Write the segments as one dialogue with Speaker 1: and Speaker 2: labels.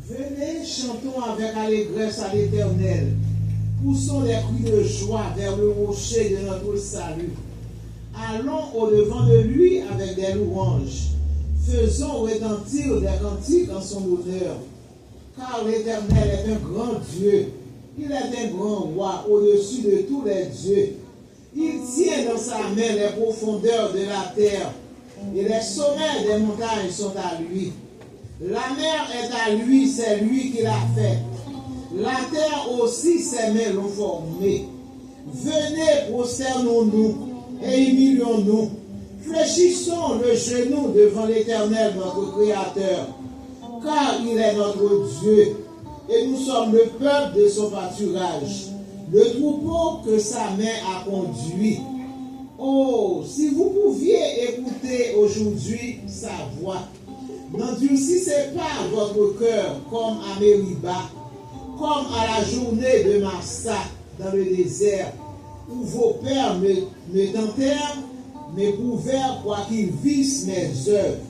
Speaker 1: Venez, chantons avec allégresse à l'Éternel. Poussons les cris de joie vers le rocher de notre salut. Allons au-devant de lui avec des louanges. Faisons retentir des cantiques en son honneur. Car l'Éternel est un grand Dieu. Il est un grand roi au-dessus de tous les dieux. Il tient dans sa main les profondeurs de la terre. et les sommets des montagnes sont à lui. La mer est à lui, c'est lui qui l'a fait. La terre aussi, ses mains l'ont formée. Venez, prosternons-nous et humilions-nous. Fléchissons le genou devant l'Éternel, notre Créateur, car il est notre Dieu, et nous sommes le peuple de son pâturage, le troupeau que sa main a conduit. Oh, si vous pouviez écouter aujourd'hui sa voix, n'endurcissez pas votre cœur comme à Mériba, comme à la journée de Massa dans le désert, où vos pères me tentèrent, m'éprouvèrent quoiqu'ils vissent mes œuvres.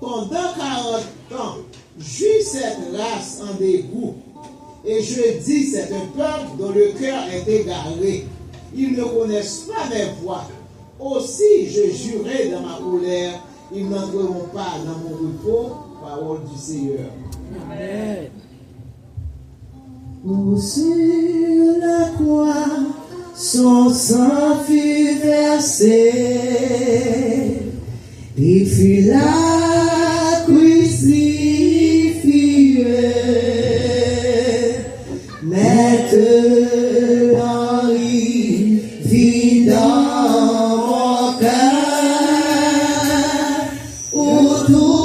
Speaker 1: Pendant 40 ans, j'eus cette race en dégoût, et je dis, c'est un peuple dont le cœur est égaré. Ils ne connaissent pas mes voies. Aussi, je jurai dans ma colère, ils n'entreront pas dans mon repos. Parole du Seigneur.
Speaker 2: Amen.
Speaker 3: Sur la croix, son sang fut versé, il fut là crucifié. Maintenant, il vit dans mon cœur, où tout